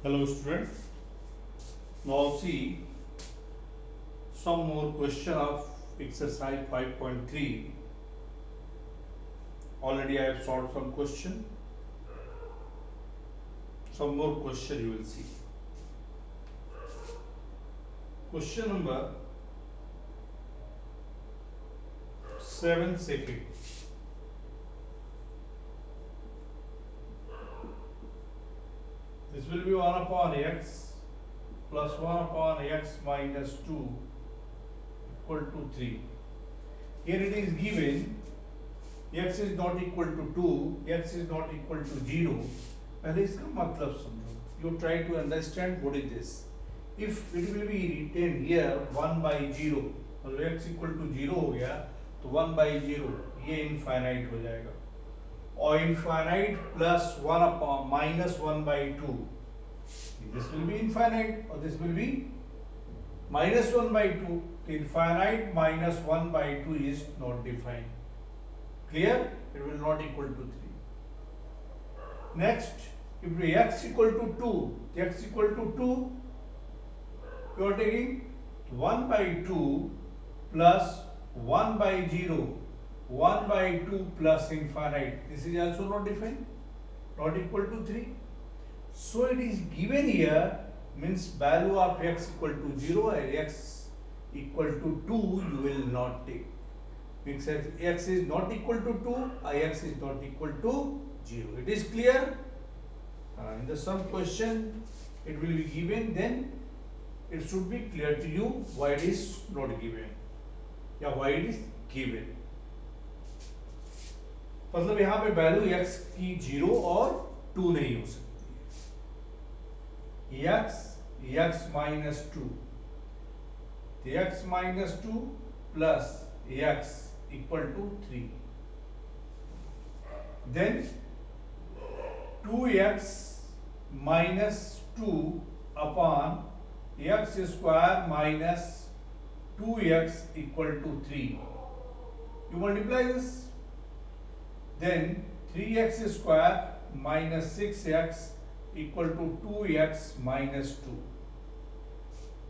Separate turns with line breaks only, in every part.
Hello students. Now see some more question of exercise 5.3. Already I have solved some question. Some more question you will see. Question number 7 second. This will be 1 upon x plus 1 upon x minus 2 equal to 3. Here it is given x is not equal to 2, x is not equal to 0. पहले इसका मतलब समझो. You try to understand what is this. If it will be written here 1 by 0, मतलब x equal to 0 हो गया तो 1 by 0 ये infinite हो जाएगा. और infinite plus 1 upon minus 1 by 2. This will be infinite or this will be minus 1 by 2. Infinite minus 1 by 2 is not defined. Clear? It will not equal to 3. Next, if x equal to 2, x equal to 2, you are taking 1 by 2 plus 1 by 0, 1 by 2 plus infinite. This is also not defined, not equal to 3. So it is given here, means value of x equal to 0 and x equal to 2 you will not take. Means x is not equal to 2, x is not equal to 0. It is clear? In the some question it will be given, then it should be clear to you why it is not given या why it is given. मतलब यहाँ पे value x की 0 और 2 नहीं हो सकती. x minus 2, x minus 2 plus x equal to 3. Then 2x minus 2 upon x square minus 2x equal to 3. You multiply this. Then 3x square minus 6x equal to 2x minus 2.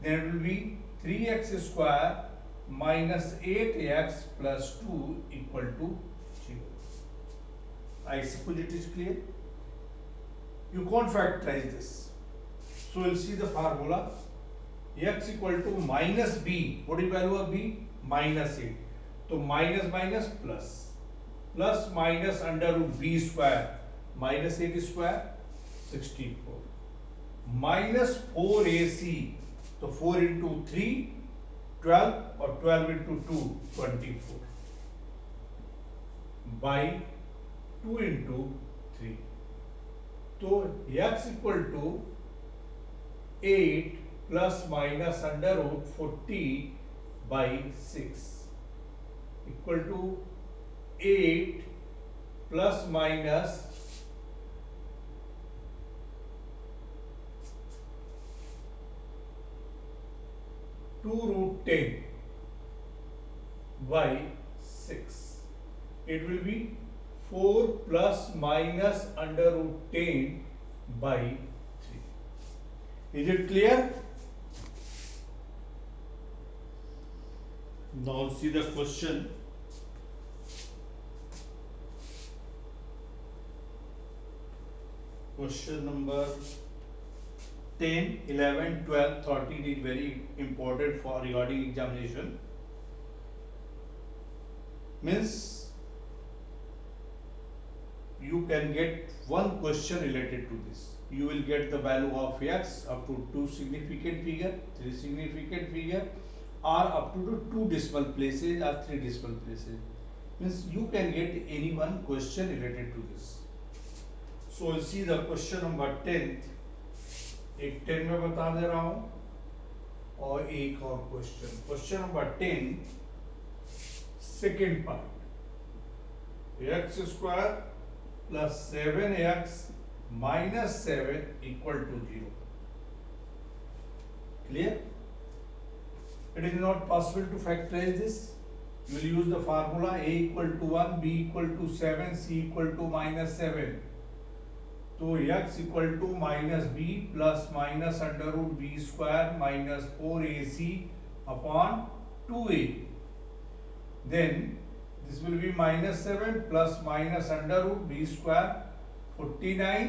Then it will be 3x square minus 8x plus 2 equal to 0. I suppose it is clear. You can't factorize this. So we'll see the formula. X equal to minus b. What is value of b? Minus 8. So minus minus plus. Plus minus under root b square. Minus 8 square 64. Minus 4ac. So 4 into 3 12 or 12 into 2 24. By 2 into 3. So x equal to 8 plus minus under root 40 by 6 equal to 8 plus minus 2 root 10 by 6. It will be 4 plus minus under root 10 by 3. Is it clear? Now see the question. Question number 10, 11, 12, 13 is very important for regarding examination. Means you can get one question related to this. You will get the value of x up to 2 significant figure, 3 significant figure, or up to 2 decimal places or 3 decimal places. Means you can get any one question related to this. So we'll see the question number 10th. एक 10 में बता दे रहा हूं और एक और question number 10 second part. x square plus 7x minus 7 equal to 0. Clear? It is not possible to factorize this. You will use the formula a equal to 1, b equal to 7, c equal to minus 7. तो x equal to minus b plus minus under root b square minus 4ac upon 2a. Then this will be minus 7 plus minus under root b square 49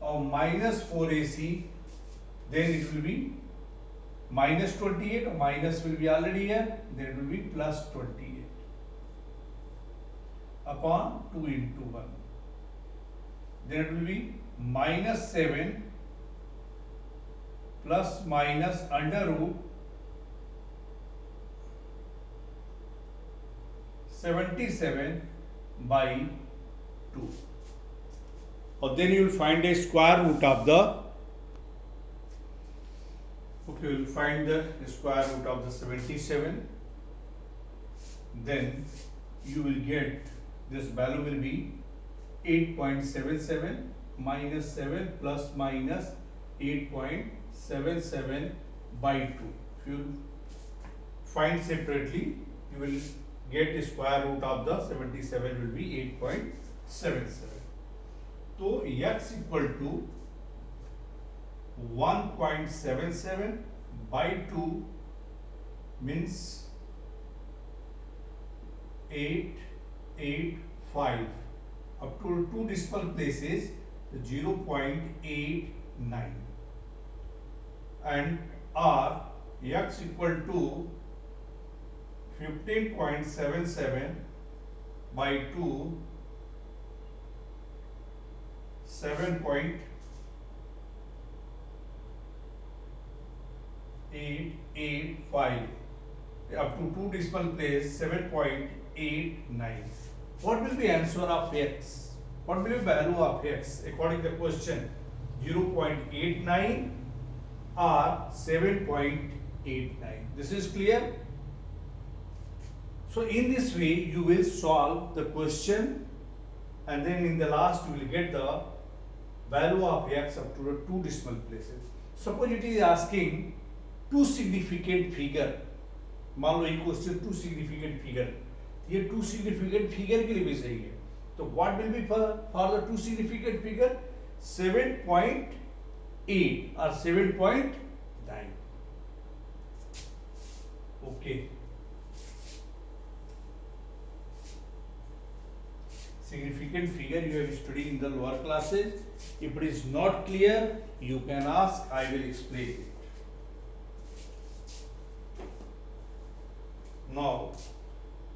or minus 4ac. Then it will be minus 28, or minus will be already here. Then it will be plus 28 upon 2 into 1. Then it will be minus 7 plus minus under root 77 by 2. Or then you will find a square root of the, okay, you will find the square root of the 77. Then you will get, this value will be 8.77 minus 7 plus minus 8.77 by 2. If you find separately, you will get the square root of the 77 will be 8.77. So x equal to 1.77 by 2 means 885. Up to 2 decimal places 0.89, and r x equal to 15.77 by 2 7.885. Up to 2 decimal place 7.89. What will be answer of x? What will be value of x according to the question? 0.89 or 7.89. This is clear. So in this way you will solve the question, and then in the last you will get the value of x up to the 2 decimal places. Suppose it is asking two significant figure. मान लो ये question to significant figure, ये to significant figure के लिए भी सही है. तो what will be for the two significant figure? 7.8 और 7.9. Okay, significant figure you have studied in the lower classes. If it is not clear, you can ask, I will explain it. Now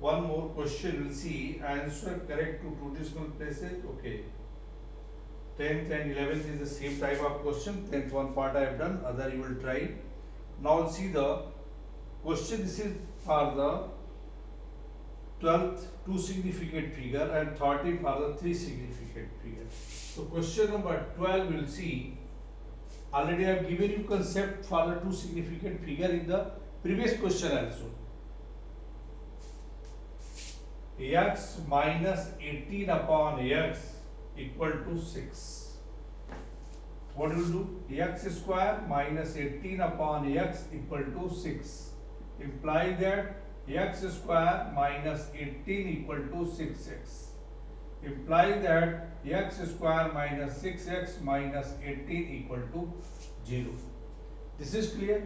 one more question, we'll see. Answer correct to 2 decimal places. Okay, 10th and 11th is the same type of question. 10th one part I have done, other you will try. Now see the question. This is for the 12th 2 significant figure and 13th for the 3 significant figure. So question number 12 we'll see. Already I have given you concept for the 2 significant figure in the previous question also. X minus 18 upon x equal to 6. What will do? X square minus 18 upon x equal to 6. Imply that x square minus 18 equal to 6x. Imply that x square minus 6x minus 18 equal to 0. This is clear.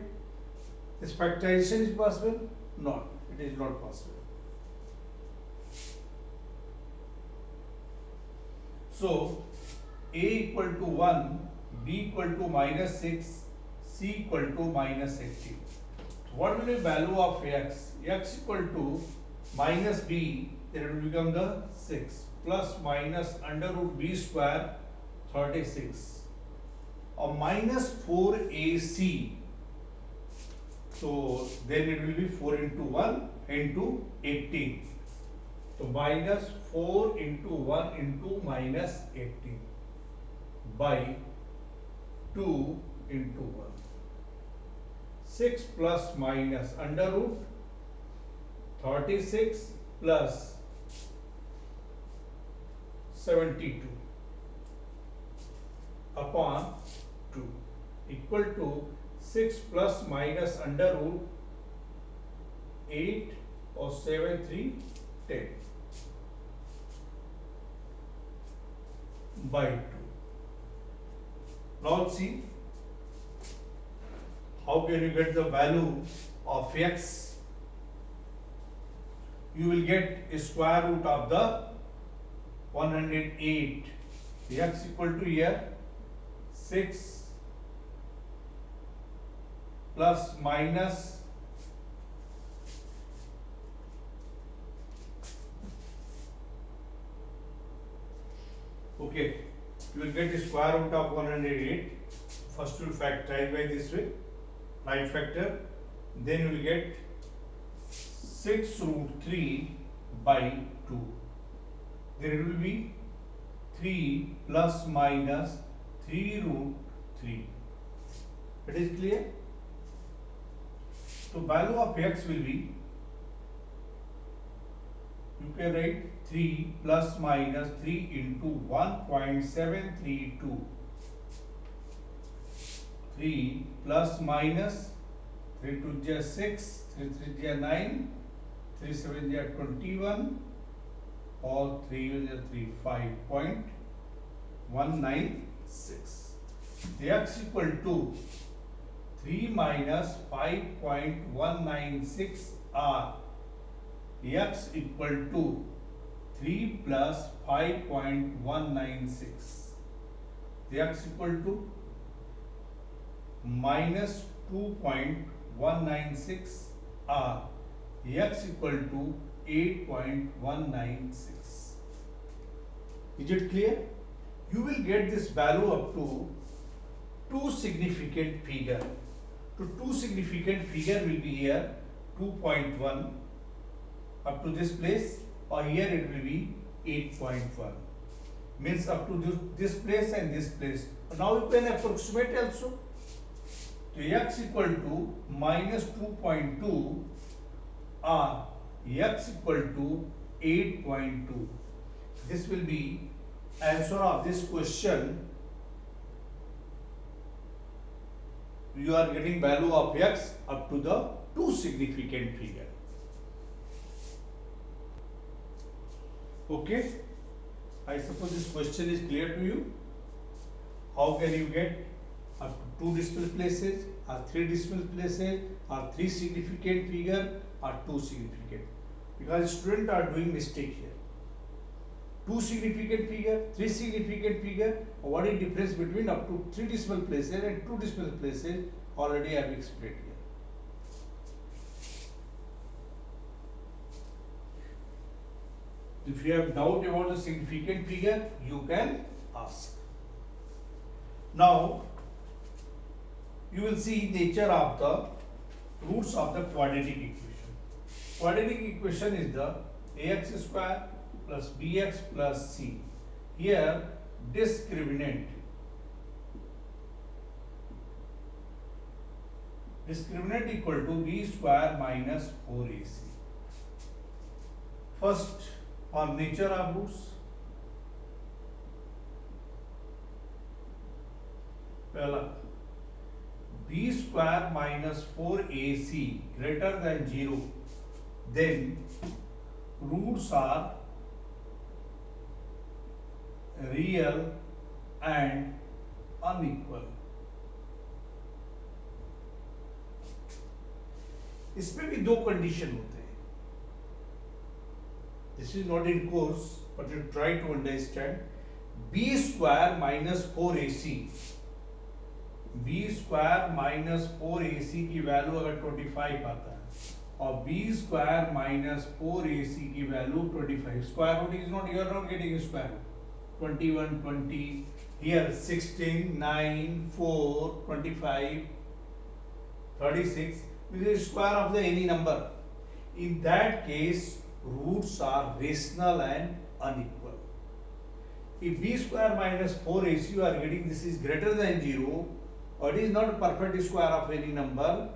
This factorization is possible? Not. It is not possible. So a equal to 1, b equal to minus 6, c equal to minus 18. What will be value of x? X equal to minus b, then it will become the 6 plus minus under root b square 36 or minus 4ac. So then it will be 4 into 1 into 18. So minus 4 into 1 into minus 18 by 2 into 1. 6 plus minus under root 36 plus 72 upon 2 equal to 6 plus minus under root 8 or 7 3 10 by 2. Now let's see how can you get the value of x. You will get a square root of the 108. X equal to here 6 plus minus okay, you will get the square root of 108. First you will factorize by this way, right factor, then you will get 6 root 3 by 2. Then it will be 3 plus minus 3 root 3. It is clear? So value of x will be, you can write 3 plus minus 3 into 1.732. 3 plus minus 3 to the 6, 3 3 the 9, 3 7 the 21, or 3 is 3, 5.196. The x equal to 3 minus 5.196 are x equal to 3 plus 5.196. The x equal to minus 2.196 or x equal to 8.196. Is it clear? You will get this value up to two significant figure. So two significant figure will be here 2.1 up to this place, or here it will be 8.1. Means up to this place and this place. Now you can approximate also. So x equal to minus 2.2 or x equal to 8.2. This will be answer of this question. You are getting value of x up to the two significant figure. Okay, I suppose this question is clear to you. How can you get up to two decimal places or three decimal places or three significant figure or two significant? Because students are doing mistake here. Two significant figure, three significant figure. What is difference between up to three decimal places and two decimal places? Already I have explained here. If you have doubt about the significant figure, you can ask. Now, you will see nature of the roots of the quadratic equation. Quadratic equation is the ax square plus bx plus c. Here, discriminant equal to b square minus 4ac. First, on nature of roots. Pehla, b square minus 4ac greater than 0, then roots are real and unequal. इसमें भी दो condition होते हैं. This is not in course, but you try to understand. B square minus 4ac. B square minus 4ac की value अगर 25 आता है और B square minus 4ac की value 25. Square root is not, you are not getting square root. 21, 20, here 16, 9, 4, 25, 36. This is square of the any number. In that case, roots are rational and unequal. If b square minus 4ac you are getting, this is greater than 0, or it is not a perfect square of any number,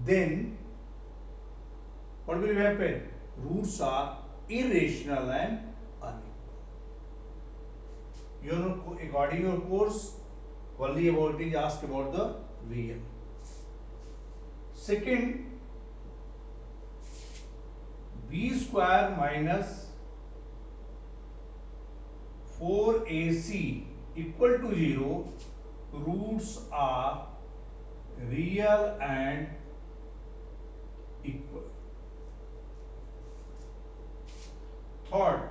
then what will happen? Roots are irrational and unequal. You know, according to your course, only about it is asked about the real. Second, b square minus 4ac equal to 0, roots are real and equal. Third,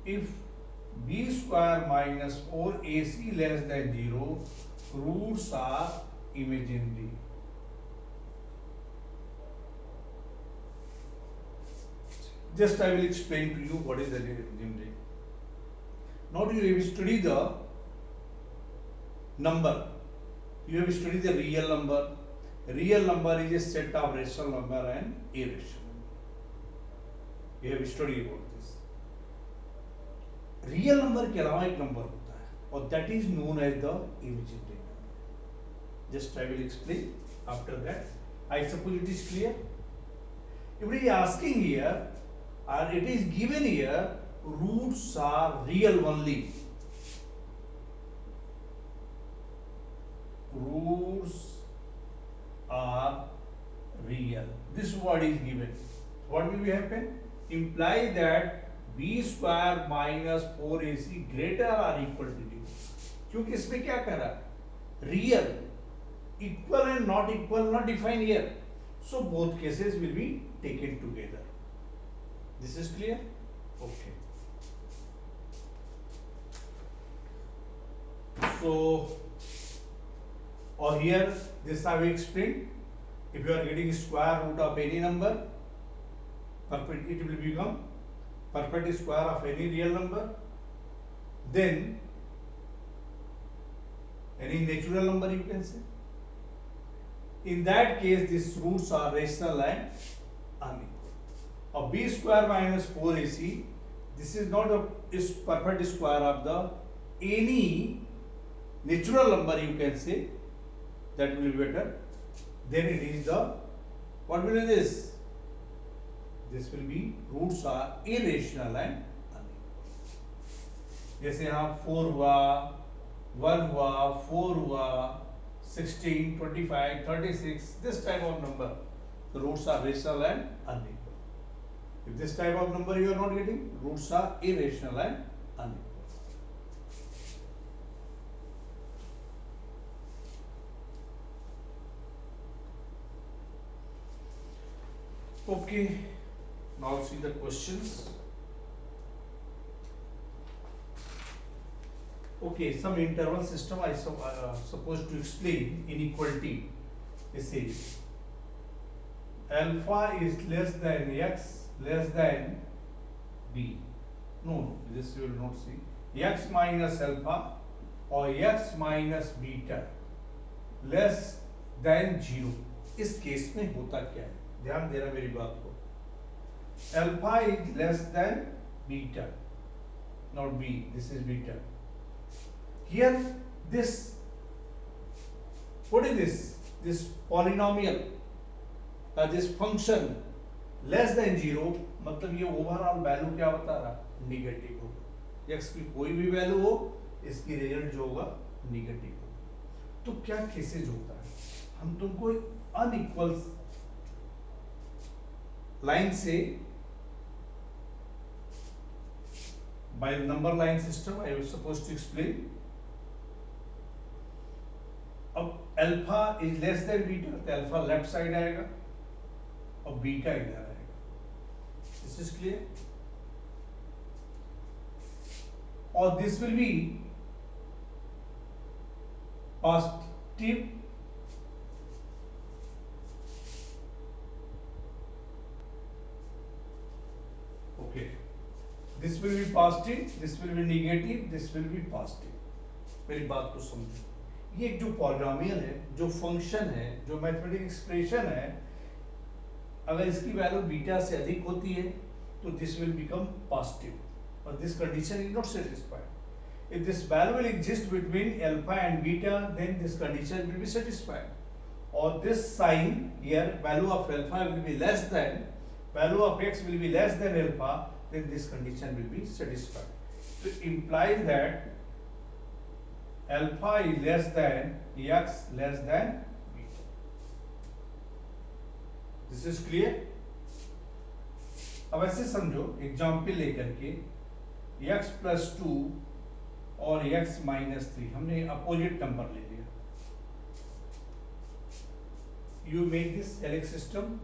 if b square minus 4ac less than 0, roots are imaginary. Just I will explain to you what is the imaginary. Now you have studied the number. You have studied the real number. Real number is a set of rational number and irrational number. You have studied about this. Real number के अलावा एक नंबर होता है और that is known as the imaginary number. Just I will explain after that. I suppose it is clear. If it is asking here, or it is given here, roots are real only. Roots are real. This word is given. What will happen? Imply that b square minus 4ac greater or equal to 0. क्योंकि इसमें क्या कर रहा है? Real, equal and not equal not defined here. So both cases will be taken together. This is clear? Okay. So, or here this I will explain. If you are getting square root of any number, it will become perfect square of any real number. Then any natural number you can say. In that case, these roots are rational and unequal. Of b square minus 4ac, this is not a is perfect square of the any natural number you can say. That will be better. Then it is the, what will be this? This will be roots are irrational and unequal. जैसे यहाँ 4 हुआ, 1 हुआ, 4 हुआ, 16, 25, 36, this type of number, the roots are rational and unequal. If this type of number you are not getting, roots are irrational and unequal. Okay, now see the questions. Okay, some interval system I supposed to explain inequality. It says alpha is less than x less than b. No, this you will not see. X minus alpha or x minus beta less than 0. इस case में होता क्या है? ध्यान देना मेरी बात को. Alpha is less than beta, not b. This is beta. Here, this, what is this? This polynomial, this function less than 0, मतलब ये ओवरऑल वैल्यू क्या बता रहा? निगेटिव होगा. x की कोई भी वैल्यू हो, इसकी रिजल्ट जो होगा निगेटिव होगा. तो क्या केसेज होता है? हम तुमको अनइक्वल लाइन से by number line system I was supposed to explain. अब alpha is less than beta, तो अल्फा लेफ्ट साइड आएगा और बीटा इधर आएगा. This is clear. और this will be positive okay. This will be positive, this will be negative, this will be positive. मेरी बात को समझो. ये जो पॉलिनोमियल है, जो फंक्शन है, जो मैथमेटिकल एक्सप्रेशन है, अगर इसकी वैल्यू बीटा से अधिक होती है तो दिस विल बिकम पॉजिटिव. और this condition is not satisfied. If this value will exist between alpha and beta, then this condition will be satisfied. और this sign here, value of alpha will be less than, value of X will be less than alpha, then this condition will be satisfied. So it implies that alpha is less than x less than beta. This is clear. अब ऐसे समझो, example लेकर के x plus 2 और x -3, हमने opposite number ले लिया. You make this Helix system.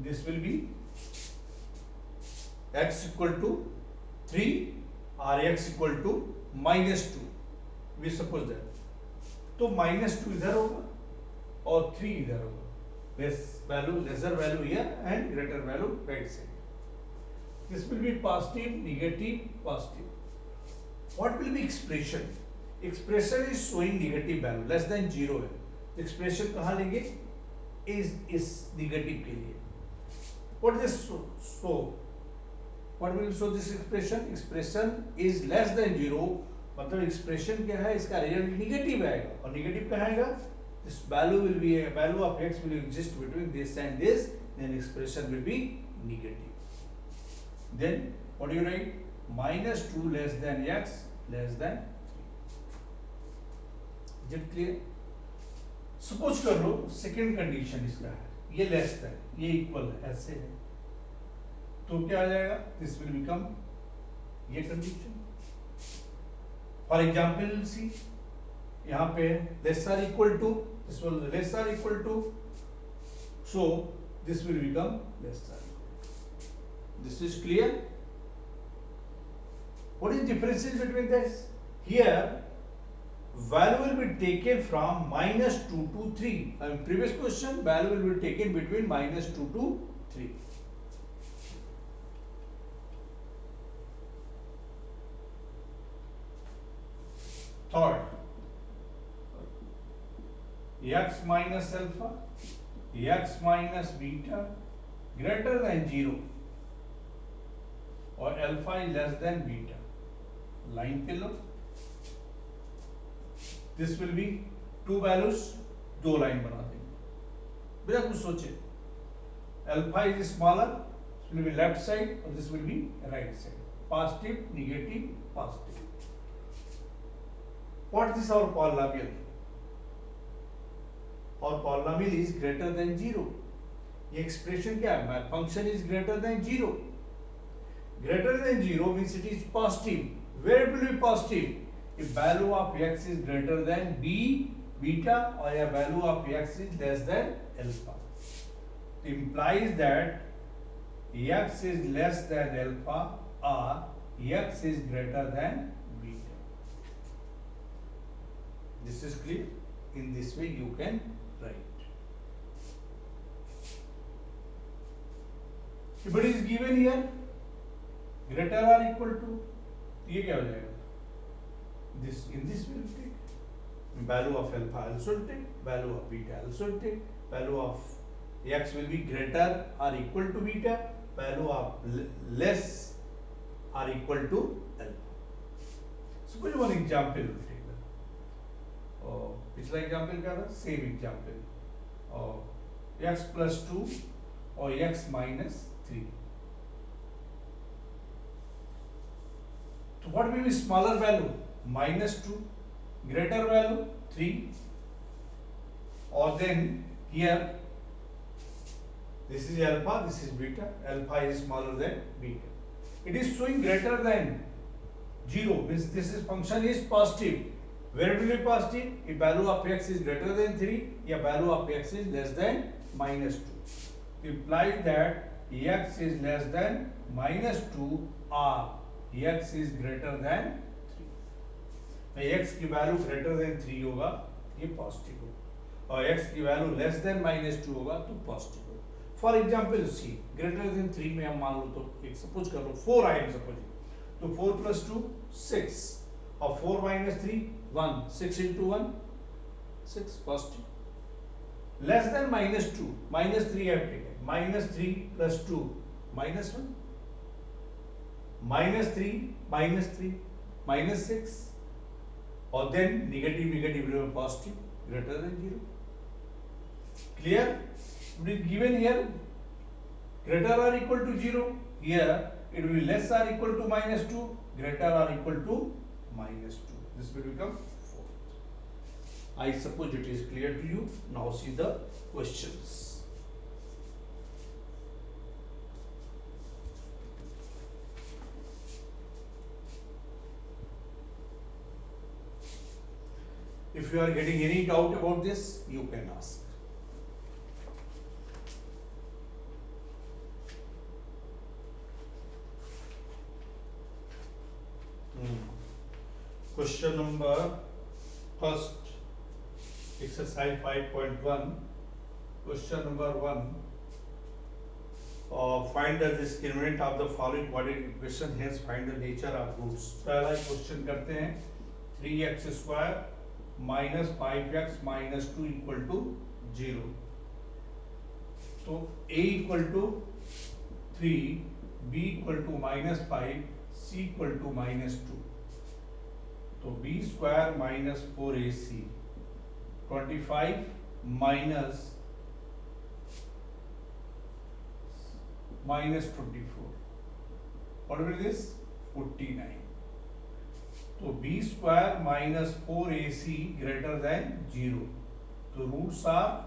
This will be x equal to 3 or x equal to -2. We suppose that. तो -2 इधर होगा और 3 इधर होगा. Lesser value here and greater value right side. This will be positive, negative, positive. What will be expression? Expression is showing negative value, less than 0 है. Expression कहाँ लेंगे? इस negative के लिए. What is this show? What will show this expression? Expression is less than 0. मतलब expression क्या है? इसका result negative आएगा. और negative कहाँ आएगा? This value will be a value of x will exist between this and this. Then expression will be negative. Then what do you write? -2 less than x less than 3. Is it clear? Suppose कर लो second condition इसका है. ये less than, ये equal है, ऐसे है. तो क्या आ जाएगा? This will become ये condition. For example, see यहाँ पे less or equal to, this will less or equal to, so this will become less or equal to. This is clear. What is differences between this? Here value will be taken from -2 to 3. And previous question value will be taken between -2 to 3. Third, x minus alpha, x minus beta greater than 0 और alpha is less than beta. Line पे लो. This will be two values, दो line बना देंगे. बिना कुछ सोचे. Alpha is smaller, this will be left side और this will be right side. Positive, negative, positive. What is our polynomial? Our polynomial is greater than 0. ये expression क्या है? Function is greater than 0. Greater than 0 means it is positive. Where it will be positive? If value of x is greater than beta or a value of x is less than alpha. It implies that x is less than alpha or x is greater than beta. This is clear. In this way you can write. If it is given here greater or equal to, ये क्या हो जाएगा? This in this will take value of alpha also take, value of beta also take, value of x will be greater or equal to beta, value of less or equal to alpha. Suppose one example will take. पिछला example क्या था? Same example. x plus 2 और x minus 3. तो what will be smaller value? -2, greater value 3, or then here this is alpha, this is beta. Alpha is smaller than beta. It is showing greater than 0 means this is function is positive. Where it will be positive? If value of x is greater than 3, या value of x is less than -2. Implies that x is less than -2 or x is greater than 3. x की value greater than 3 होगा, ये positive होगा. और x की value less than -2 होगा तो positive होगा. For example, see greater than 3 में हम मान लो तो एक suppose कर लो 4 I am supposing. तो 4 plus 2 6 और 4 minus 3 1. 6 into 1 6 positive. Less than -2, -3 I have taken. -3 plus 2 -1, -3 -3 -6, or then negative will be positive greater than 0. Clear? It is given here greater or equal to 0. Here it will be less or equal to -2, greater or equal to -2. This will become 4. I suppose it is clear to you. Now see the questions. If you are getting any doubt about this, you can ask. Question number first, exercise 5.1. Question number 1. Find the discriminant of the following quadratic equation, hence find the nature of roots. पहला question करते हैं 3x square minus 5x minus 2 equal to 0. तो a equal to 3, b equal to minus 5, c equal to minus 2. तो b square minus 4ac 25 minus minus 24. What will be this? 49. So b square minus 4ac greater than 0. So roots are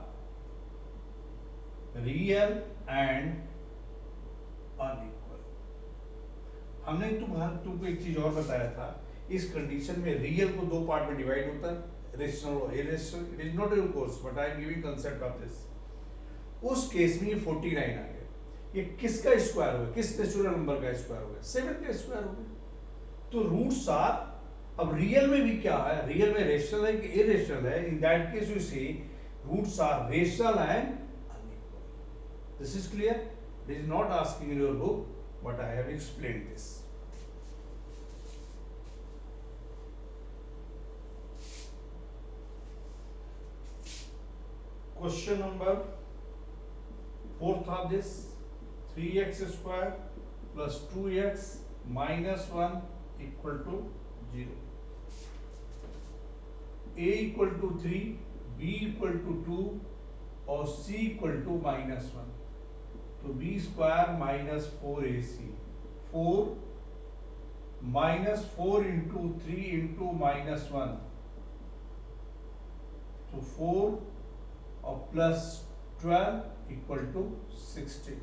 real and unequal. हमने तुमको एक चीज और बताया था, इस condition में रियल को दो पार्ट में डिवाइड होता है, रेशनल और irrational. It is not your course but I am giving concept of this. उस केस में ये 49 आ गया. ये किसका स्क्वायर होगा? किस नेचुरल नंबर का स्क्वायर होगा? 7 का स्क्वायर होगा. तो रूट्स आर, अब रियल में भी क्या है? रियल में रेशनल है कि इरेशनल है? In that case you say roots are rational and unequal. This is clear. This is not asking in your book but I have explained this. Question number 4th of this, 3x square plus 2x minus 1 equal to 0. a equal to 3, b equal to 2 और c equal to minus 1. तो b square minus 4ac, 4 minus 4 into 3 into minus 1. तो 4 और plus 12 equal to 16.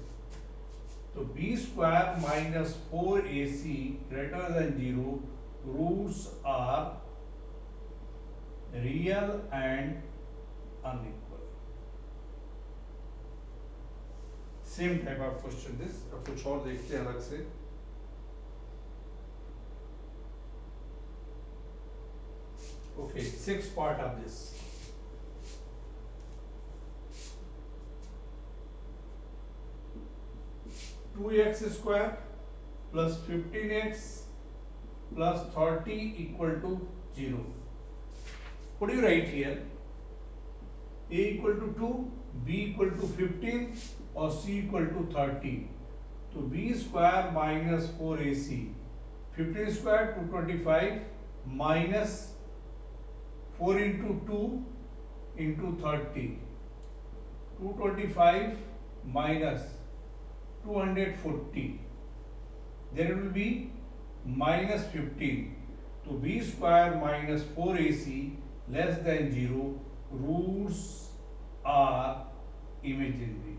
तो b square minus 4ac greater than 0. Roots are real and unequal. Same type of question this. अब कुछ और देखते हैं अलग से. Okay, sixth part of this. 2x square plus 15x plus 30 equal to 0. What do you write here? a equal to 2, b equal to 15 और c equal to 30. तो b square minus 4ac, 15 square 225 minus 4 into 2 into 30. 225 minus 240. Then it will be minus 15. So b square minus 4ac less than 0. Roots are imaginary.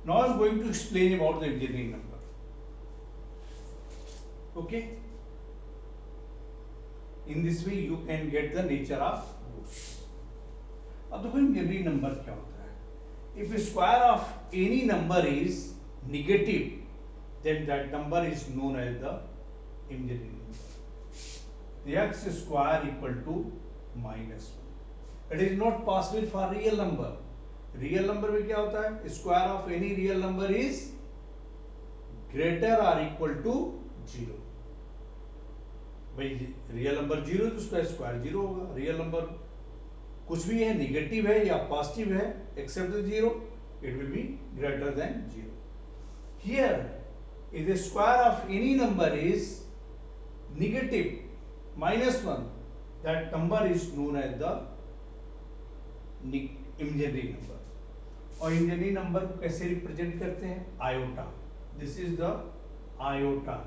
Now I am going to explain about the imaginary number. Okay. In this way you can get the nature of roots. अब देखो imaginary number क्या होता है? If the square of any number is negative, then that number is known as the imaginary number. The x square equal to minus 1. It is not possible for real number. Real number में क्या होता है? Square of any real number is greater or equal to 0. भाई real number 0 तो उसका square 0 होगा. Real number कुछ भी है, निगेटिव है या पॉजिटिव है, except the 0, it will be greater than 0. Here if the square of any number is negative -1, that number is known as the imaginary number. और इमेजिनरी नंबर को कैसे रिप्रेजेंट करते हैं? Iota. This is the iota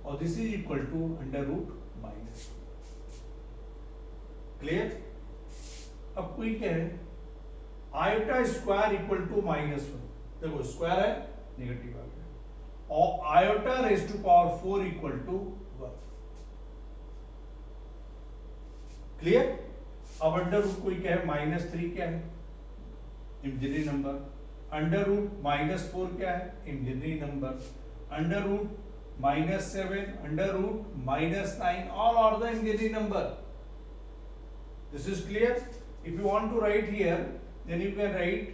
और this is equal to √-1. Clear? अब कोई क्या है? Iota square equal to -1. देखो स्क्वायर है, नेगेटिव आ गया. और iota raised to power 4 equal to 1. Clear? अब अंडर रूट कोई क्या है, -3 क्या है, इमेजिनरी नंबर. अंडर रूट -4 क्या है, imaginary number. Under root -7, under root -9, all are the imaginary number. This is clear. If you want to write here, then you can write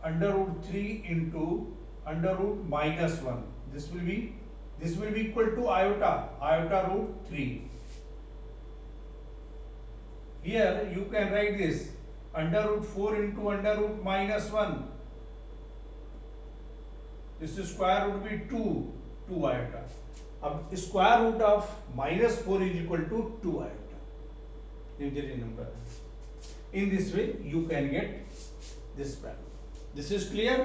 under root 3 into under root -1. This will be equal to iota root 3. Here you can write this under root 4 into under root -1. This square would be 2 iota. अब square root of -4 is equal to 2 iota. Imaginary number. In this way you can get this value. This is clear.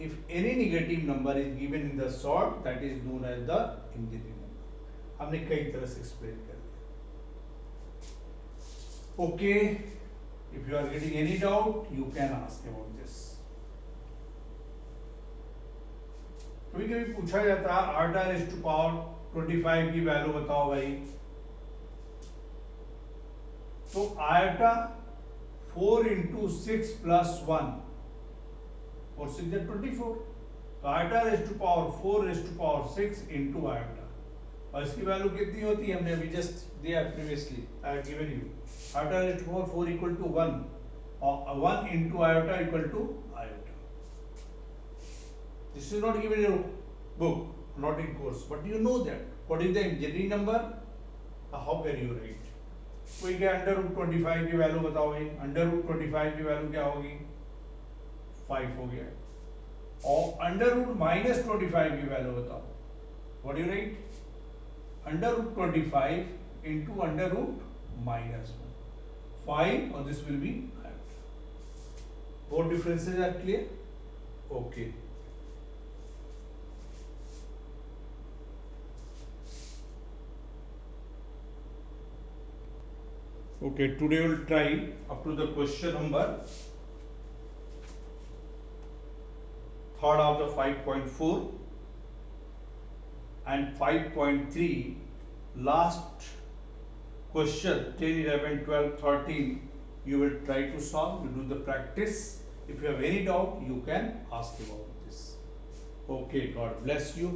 If any negative number is given in the short, that is known as the imaginary number. हमने कई तरह से explain कर दिया. Okay. If you are getting any doubt, you can ask about this. कभी-कभी पूछा जाता है आटा रेज़ टू पावर 25 की वैल्यू बताओ भाई. तो आयोटा 4 into 6 plus 1, 4 6 is 24. तो iota raise to power 4 raise to power 6 into iota, और इसकी वैल्यू कितनी होती है, हमने अभी जस्ट दिया previously, I have given you. Iota raise to power 4 equal to 1 और 1 into iota equal to iota. This is not given in your book, not in course, but you know that what is the imaginary number. How can you write? कोई क्या under root 25 की value बताओ भाई. Under root 25 की value क्या होगी, 5 हो गया. और अंडर रूट -25 की वैल्यू बताओ, what you write, under root 25 into under root -1, 5, और this will be 5. Both differences are clear. Okay. Okay, today we'll try up to the question number 3rd of the 5.4 and 5.3. Last question 10, 11, 12, 13 you will try to solve. You do the practice. If you have any doubt, you can ask about this. Okay, God bless you.